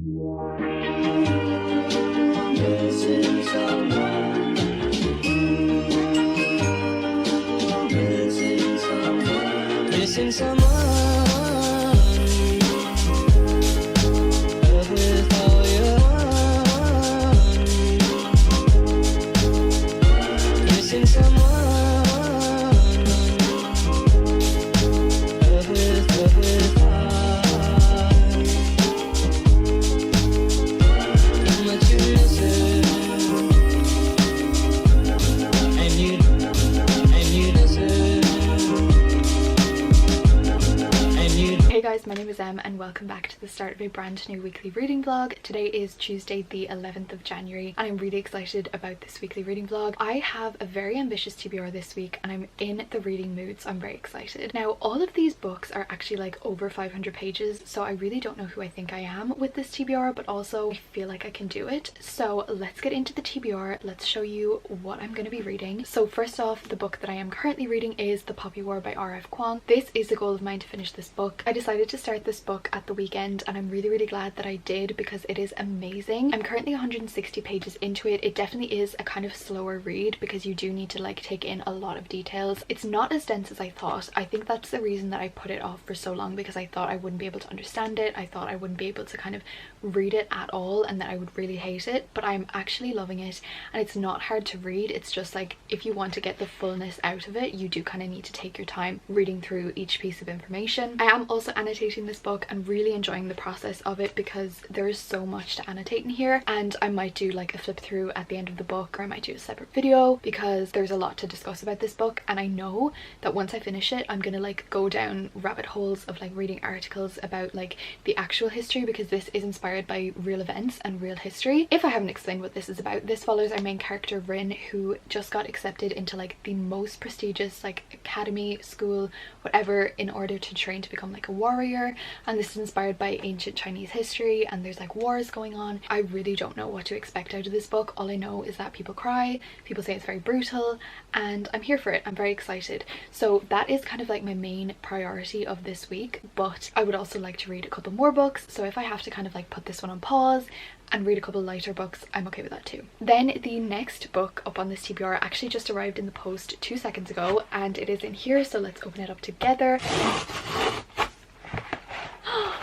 Missing someone. Missing someone. Missing someone. Love with all your heart. Missing someone. Love with heart. How much you miss it. And you miss it. Hey guys, my name is Em and welcome back to the start of a brand new weekly reading vlog. Today is Tuesday the 11th of January and I'm really excited about this weekly reading vlog. I have a very ambitious TBR this week and I'm in the reading mood, so I'm very excited. Now all of these books are actually like over 500 pages, so I really don't know who I think I am with this TBR, but also I feel like I can do it. So let's get into the TBR. Let's show you what I'm going to be reading. So first off, the book that I am currently reading is The Poppy War by R.F. Kuang. This is a goal of mine to finish this book. I decided to start this book at the weekend and I'm really glad that I did because it is amazing. I'm currently 160 pages into it. It definitely is a kind of slower read because you do need to like take in a lot of details. It's not as dense as I thought. I think that's the reason that I put it off for so long, because I thought I wouldn't be able to understand it. I thought I wouldn't be able to kind of read it at all and that I would really hate it, but I'm actually loving it and it's not hard to read. It's just like if you want to get the fullness out of it, you do kind of need to take your time reading through each piece of information. I am also annotating this book and really enjoying the process of it because there is so much to annotate in here, and I might do like a flip through at the end of the book, or I might do a separate video because there's a lot to discuss about this book, and I know that once I finish it I'm gonna like go down rabbit holes of like reading articles about like the actual history, because this is inspired by real events and real history. If I haven't explained what this is about, this follows our main character Rin, who just got accepted into like the most prestigious like academy, school, whatever, in order to train to become like a warrior, and this is inspired by ancient Chinese history and there's like wars going on. I really don't know what to expect out of this book. All I know is that people cry, people say it's very brutal, and I'm here for it. I'm very excited. So that is kind of like my main priority of this week, but I would also like to read a couple more books, so if I have to kind of like put this one on pause and read a couple lighter books, I'm okay with that too. Then the next book up on this TBR actually just arrived in the post 2 seconds ago and it is in here, so let's open it up together.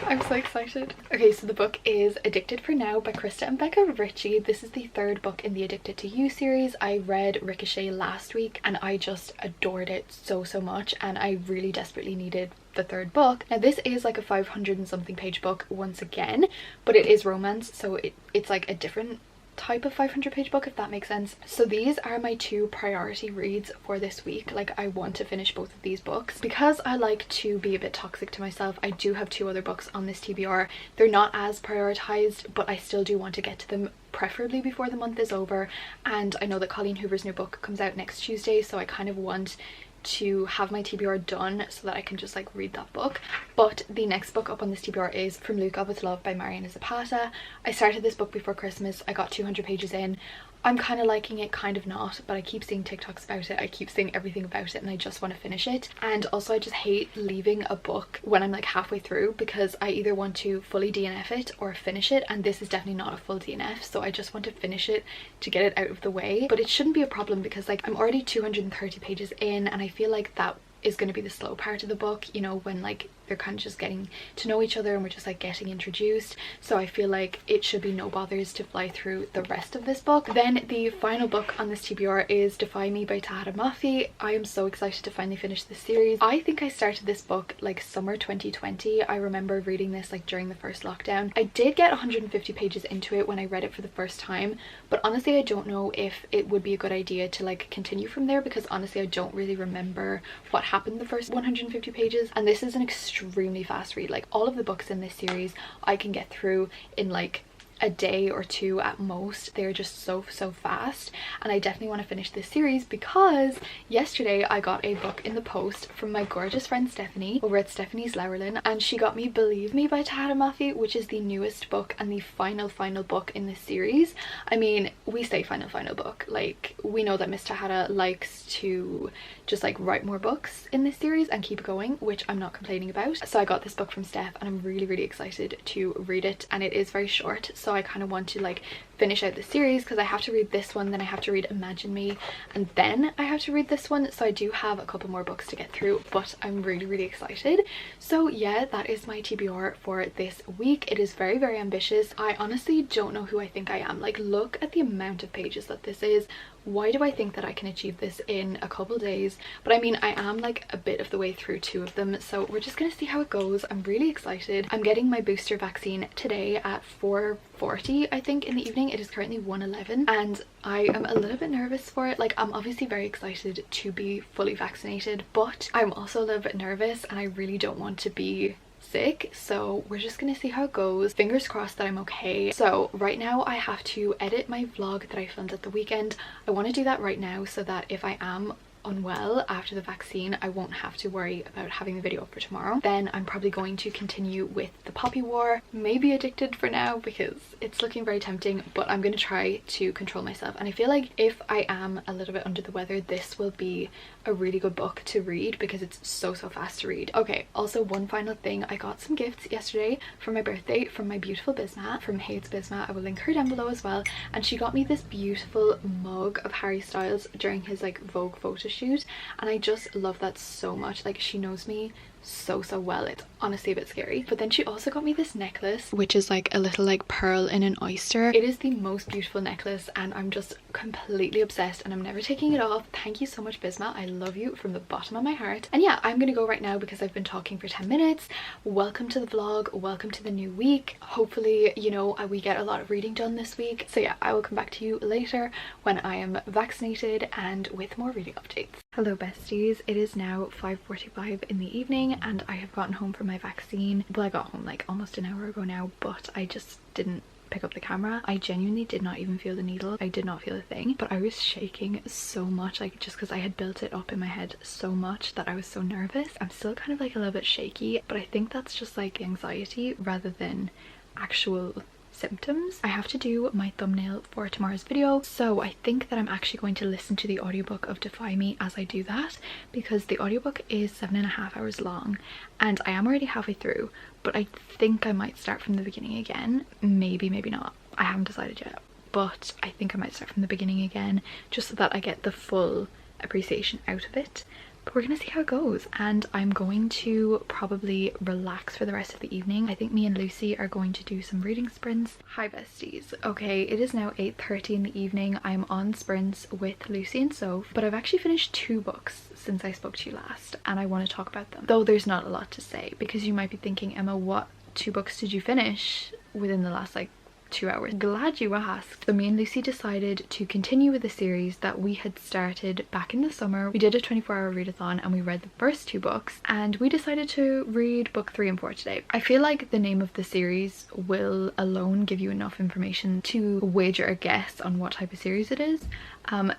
I'm so excited. Okay, so the book is Addicted for Now by Krista and Becca Ritchie. This is the third book in the Addicted to You series. I read Ricochet last week and I just adored it so much, and I really desperately needed the third book. Now this is like a 500 and something page book once again, but it is romance, so it's like a different type of 500 page book, if that makes sense. So these are my two priority reads for this week. Like I want to finish both of these books because I like to be a bit toxic to myself. I do have 2 other books on this TBR. They're not as prioritized, but I still do want to get to them, preferably before the month is over. And I know that Colleen Hoover's new book comes out next Tuesday, so I kind of want to have my TBR done so that I can just like read that book. But the next book up on this TBR is From Luca with Love by Mariana Zapata. I started this book before Christmas. I got 200 pages in. I'm kind of liking it, kind of not, but I keep seeing TikToks about it, I keep seeing everything about it, and I just want to finish it. And also I just hate leaving a book when I'm like halfway through, because I either want to fully DNF it or finish it, and this is definitely not a full DNF, so I just want to finish it to get it out of the way. But it shouldn't be a problem because like I'm already 230 pages in, and I feel like that is going to be the slow part of the book, you know, when like they're kind of just getting to know each other and we're just like getting introduced. So I feel like it should be no bothers to fly through the rest of this book. Then the final book on this TBR is Defy Me by Tahara Mafi. I am so excited to finally finish this series. I think I started this book like summer 2020. I remember reading this like during the first lockdown. I did get 150 pages into it when I read it for the first time, but honestly I don't know if it would be a good idea to like continue from there, because honestly I don't really remember what happened the first 150 pages, and this is an extremely fast read. Like all of the books in this series I can get through in like a day or two at most. They're just so fast, and I definitely want to finish this series because yesterday I got a book in the post from my gorgeous friend Stephanie over at Stephanie's Lowerlin, and she got me Believe Me by Tahada Mafi, which is the newest book and the final book in this series. I mean, we say final book, like we know that Miss Tahada likes to just like write more books in this series and keep it going, which I'm not complaining about. So I got this book from Steph and I'm really excited to read it, and it is very short, so I kind of want to like finish out the series because I have to read this one, then I have to read Imagine Me, and then I have to read this one. So I do have a couple more books to get through, but I'm really excited. So yeah, that is my TBR for this week. It is very ambitious. I honestly don't know who I think I am. Like, look at the amount of pages that this is. Why do I think that I can achieve this in a couple days? But I mean, I am like a bit of the way through 2 of them, so we're just gonna see how it goes. I'm really excited. I'm getting my booster vaccine today at 4:40 I think in the evening. It is currently 1:11 and I am a little bit nervous for it. Like, I'm obviously very excited to be fully vaccinated, but I'm also a little bit nervous and I really don't want to be sick, so we're just gonna see how it goes. Fingers crossed that I'm okay. So right now I have to edit my vlog that I filmed at the weekend. I want to do that right now so that if I am unwell after the vaccine, I won't have to worry about having the video up for tomorrow. Then I'm probably going to continue with the Poppy War, maybe Addicted for now because it's looking very tempting, but I'm going to try to control myself. And I feel like if I am a little bit under the weather, this will be a really good book to read because it's so fast to read. Okay, also one final thing, I got some gifts yesterday for my birthday from my beautiful Bisma, from Hayes Bisma. I will link her down below as well, and she got me this beautiful mug of Harry Styles during his like Vogue photo shoot, and I just love that so much. Like, she knows me so well, it's honestly a bit scary. But then she also got me this necklace, which is like a little like pearl in an oyster. It is the most beautiful necklace and I'm just completely obsessed and I'm never taking it off. Thank you so much, Bisma. I love you from the bottom of my heart. And yeah, I'm gonna go right now because I've been talking for 10 minutes. Welcome to the vlog, welcome to the new week. Hopefully, you know, we get a lot of reading done this week. So yeah, I will come back to you later when I am vaccinated and with more reading updates. Hello besties, it is now 5:45 in the evening and I have gotten home from my vaccine. Well, I got home like almost an hour ago now, but I just didn't pick up the camera. I genuinely did not even feel the needle. I did not feel a thing, but I was shaking so much, like just because I had built it up in my head so much that I was so nervous. I'm still kind of like a little bit shaky, but I think that's just like anxiety rather than actual symptoms. I have to do my thumbnail for tomorrow's video, so I think that I'm actually going to listen to the audiobook of Defy Me as I do that, because the audiobook is 7.5 hours long and I am already halfway through, but I think I might start from the beginning again. Maybe not, I haven't decided yet, but I think I might start from the beginning again just so that I get the full appreciation out of it. But we're gonna see how it goes, and I'm going to probably relax for the rest of the evening. I think me and Lucy are going to do some reading sprints. Hi besties. Okay, it is now 8:30 in the evening. I'm on sprints with Lucy and Soph, but I've actually finished 2 books since I spoke to you last and I want to talk about them. Though there's not a lot to say, because you might be thinking, Emma, what 2 books did you finish within the last like 2 hours? Glad you asked. So me and Lucy decided to continue with a series that we had started back in the summer. We did a 24-hour readathon and we read the first 2 books, and we decided to read book 3 and 4 today. I feel like the name of the series will alone give you enough information to wager a guess on what type of series it is.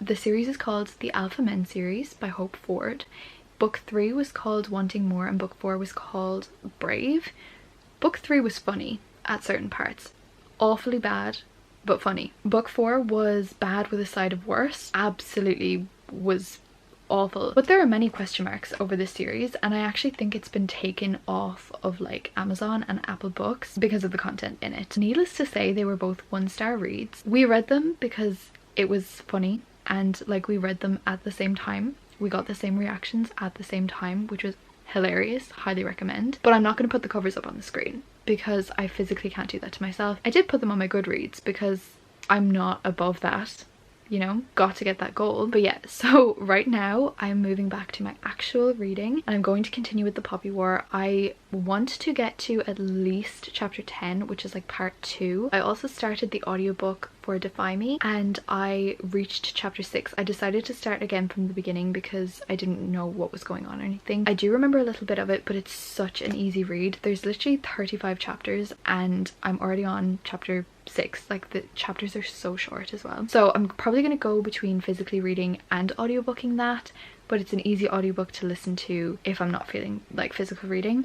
The series is called the Alpha Men series by Hope Ford. Book 3 was called Wanting More and book 4 was called Brave. Book 3 was funny at certain parts. Awfully bad, but funny. Book 4 was bad with a side of worse. Absolutely was awful. But there are many question marks over this series, and I actually think it's been taken off of like Amazon and Apple Books because of the content in it. Needless to say, they were both 1-star reads. We read them because it was funny and like we read them at the same time. We got the same reactions at the same time, which was hilarious. Highly recommend. But I'm not going to put the covers up on the screen because I physically can't do that to myself. I did put them on my Goodreads because I'm not above that, you know, got to get that goal. But yeah, so right now I'm moving back to my actual reading and I'm going to continue with the Poppy War. I want to get to at least chapter 10, which is like part 2. I also started the audiobook for Defy Me and I reached chapter 6. I decided to start again from the beginning because I didn't know what was going on or anything. I do remember a little bit of it, but it's such an easy read. There's literally 35 chapters and I'm already on chapter 6. Like the chapters are so short as well. So I'm probably going to go between physically reading and audiobooking that, but it's an easy audiobook to listen to if I'm not feeling like physical reading.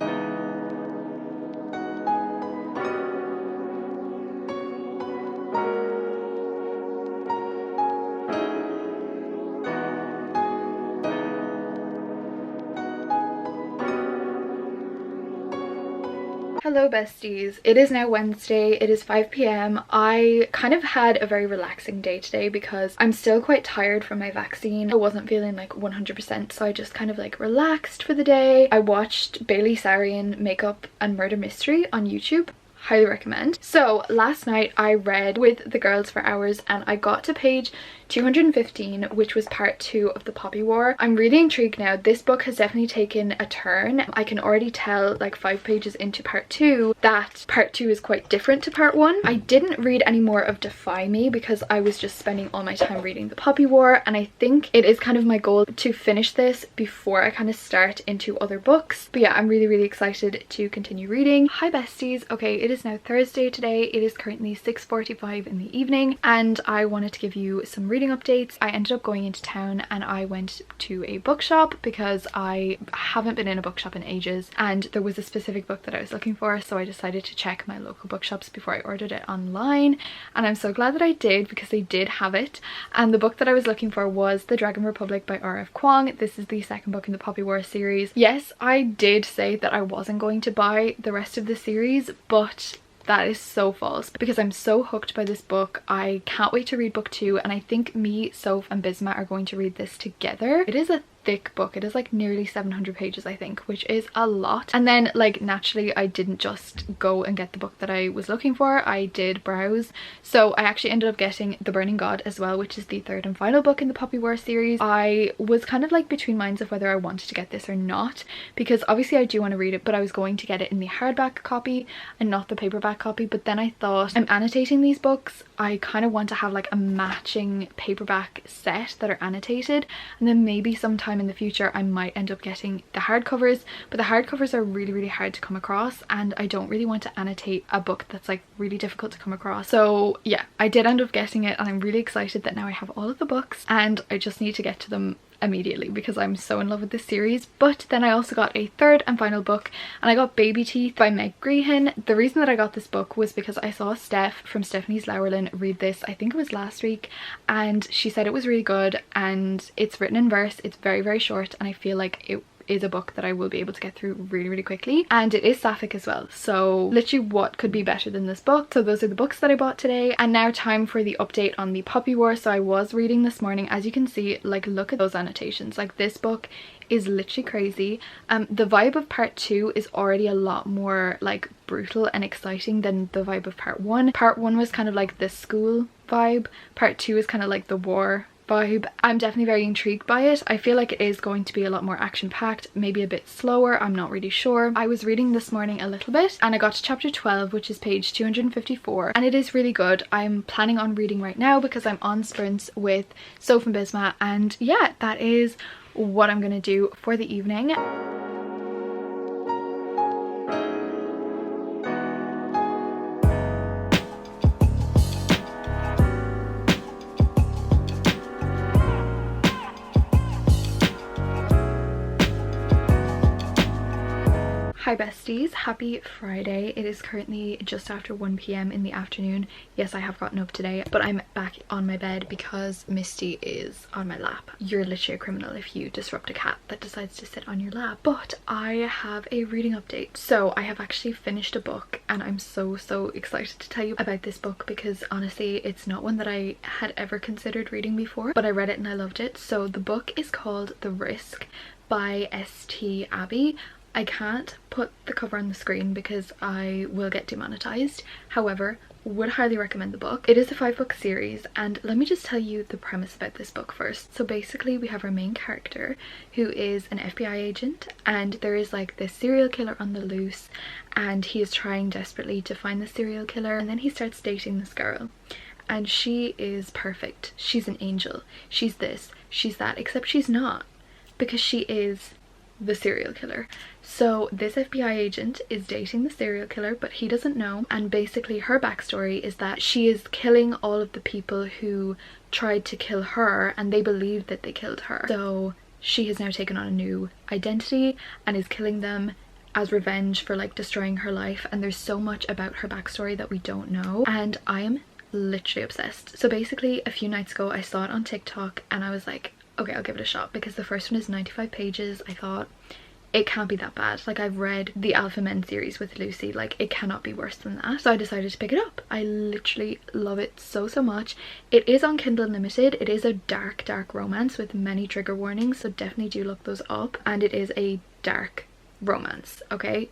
Hello besties, it is now Wednesday, it is 5 p.m. I kind of had a very relaxing day today because I'm still quite tired from my vaccine. I wasn't feeling like 100%, so I just kind of like relaxed for the day. I watched Bailey Sarian Makeup and Murder Mystery on YouTube. Highly recommend. So last night I read with the girls for hours and I got to page 215, which was part 2 of the Poppy War. I'm really intrigued now. This book has definitely taken a turn. I can already tell like 5 pages into part 2 that part 2 is quite different to part 1. I didn't read any more of Defy Me because I was just spending all my time reading the Poppy War, and I think it is kind of my goal to finish this before I kind of start into other books. But yeah, I'm really excited to continue reading. Hi besties. Okay, it is now Thursday today. It is currently 6:45 in the evening and I wanted to give you some reading updates. I ended up going into town and I went to a bookshop because I haven't been in a bookshop in ages and there was a specific book that I was looking for, so I decided to check my local bookshops before I ordered it online, and I'm so glad that I did because they did have it. And the book that I was looking for was The Dragon Republic by R.F. Kuang. This is the second book in the Poppy War series. Yes, I did say that I wasn't going to buy the rest of the series, but that is so false because I'm so hooked by this book. I can't wait to read book 2, and I think me, Soph and Bisma are going to read this together. It is a thick book. It is like nearly 700 pages I think, which is a lot. And then like naturally I didn't just go and get the book that I was looking for, I did browse. So I actually ended up getting The Burning God as well, which is the third and final book in the Poppy War series. I was kind of like between minds of whether I wanted to get this or not, because obviously I do want to read it, but I was going to get it in the hardback copy and not the paperback copy. But then I thought, I'm annotating these books, I kind of want to have like a matching paperback set that are annotated, and then maybe sometime in the future I might end up getting the hardcovers, but the hardcovers are really hard to come across and I don't really want to annotate a book that's like really difficult to come across. So yeah, I did end up getting it and I'm really excited that now I have all of the books and I just need to get to them immediately because I'm so in love with this series. But then I also got a third and final book, and I got Baby Teeth by Meg Grehan. The reason that I got this book was because I saw Steph from Stephanie's Lowerlin read this, I think it was last week, and she said it was really good and it's written in verse. It's very short and I feel like it is a book that I will be able to get through really quickly, and it is sapphic as well, so literally what could be better than this book? So those are the books that I bought today. And now time for the update on the Poppy War. So I was reading this morning, as you can see, like look at those annotations, like this book is literally crazy. The vibe of part 2 is already a lot more like brutal and exciting than the vibe of part 1. Part 1 was kind of like the school vibe, part 2 is kind of like the war vibe. I'm definitely very intrigued by it. I feel like it is going to be a lot more action-packed, maybe a bit slower, I'm not really sure. I was reading this morning a little bit and I got to chapter 12, which is page 254, and it is really good. I'm planning on reading right now because I'm on sprints with Soph and Bisma, and yeah, that is what I'm gonna do for the evening. Hi besties, happy Friday. It is currently just after 1 p.m. in the afternoon. Yes, I have gotten up today, but I'm back on my bed because Misty is on my lap. You're literally a criminal if you disrupt a cat that decides to sit on your lap. But I have a reading update. So I have actually finished a book and I'm so excited to tell you about this book because honestly it's not one that I had ever considered reading before, but I read it and I loved it. So the book is called The Risk by St. Abbey. I can't put the cover on the screen because I will get demonetized. However, would highly recommend the book. It is a 5-book series, and let me just tell you the premise about this book first. So basically we have our main character who is an FBI agent, and there is like this serial killer on the loose and he is trying desperately to find the serial killer, and then he starts dating this girl and she is perfect. She's an angel. She's this, she's that, except she's not, because she is the serial killer. So this FBI agent is dating the serial killer, but he doesn't know, and basically her backstory is that she is killing all of the people who tried to kill her and they believed that they killed her. So she has now taken on a new identity and is killing them as revenge for like destroying her life, and there's so much about her backstory that we don't know, and I am literally obsessed. So basically a few nights ago I saw it on TikTok and I was like, okay, I'll give it a shot, because the first one is 95 pages. I thought it can't be that bad. Like, I've read the Alpha Men series with Lucy, like it cannot be worse than that. So I decided to pick it up. I literally love it so much. It is on Kindle Unlimited. It is a dark romance with many trigger warnings, so definitely do look those up, and it is a dark romance, okay,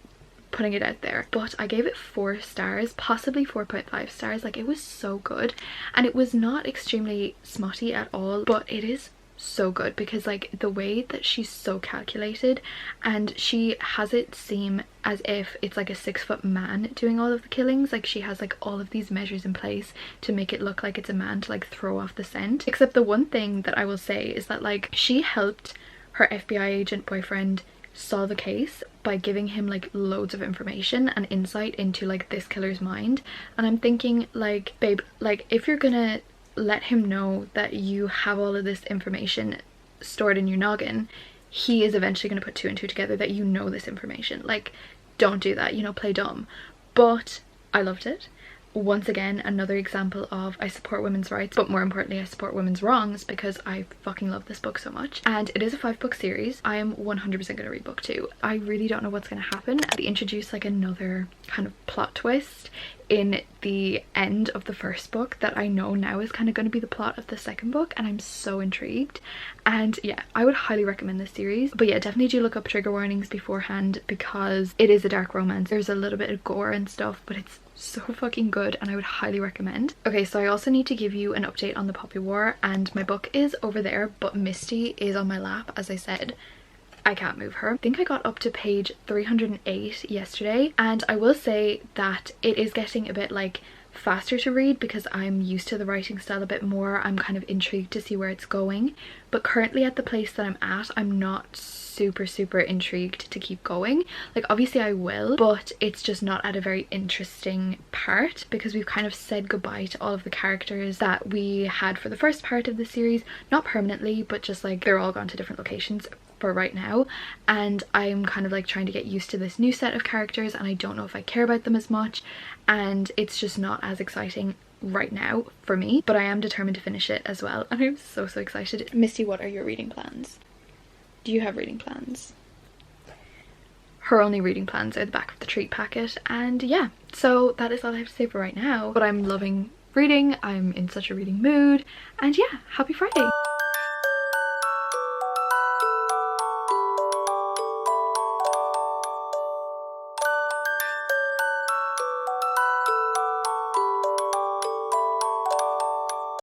putting it out there. But I gave it 4 stars, possibly 4.5 stars. Like, it was so good, and it was not extremely smutty at all, but it is so good because like the way that she's so calculated, and she has it seem as if it's like a 6-foot man doing all of the killings. Like, she has like all of these measures in place to make it look like it's a man to like throw off the scent. Except the one thing that I will say is that like she helped her FBI agent boyfriend solve a case by giving him like loads of information and insight into like this killer's mind, and I'm thinking like, babe, like if you're gonna let him know that you have all of this information stored in your noggin, he is eventually going to put 2 and 2 together that you know this information. Like, don't do that, you know, play dumb. But I loved it. Once again, another example of I support women's rights, but more importantly I support women's wrongs, because I fucking love this book so much. And it is a 5-book series. I am 100% gonna read book 2. I really don't know what's gonna happen. They introduce like another kind of plot twist in the end of the first book that I know now is kind of going to be the plot of the second book, and I'm so intrigued. And yeah, I would highly recommend this series. But yeah, definitely do look up trigger warnings beforehand, because it is a dark romance. There's a little bit of gore and stuff, but it's so fucking good and I would highly recommend. Okay, so I also need to give you an update on the Poppy War, and my book is over there, but Misty is on my lap. As I said, I can't move her. I think I got up to page 308 yesterday, and I will say that it is getting a bit like faster to read because I'm used to the writing style a bit more. I'm kind of intrigued to see where it's going, but currently at the place that I'm at, I'm not super intrigued to keep going. Like, obviously I will, but it's just not at a very interesting part, because we've kind of said goodbye to all of the characters that we had for the first part of the series. Not permanently, but just like they're all gone to different locations for right now, and I'm kind of like trying to get used to this new set of characters, and I don't know if I care about them as much, and it's just not as exciting right now for me. But I am determined to finish it as well, and I'm so excited. Misty, what are your reading plans? Do you have reading plans? Her only reading plans are the back of the treat packet, and yeah, so that is all I have to say for right now. But I'm loving reading, I'm in such a reading mood, and yeah, happy Friday.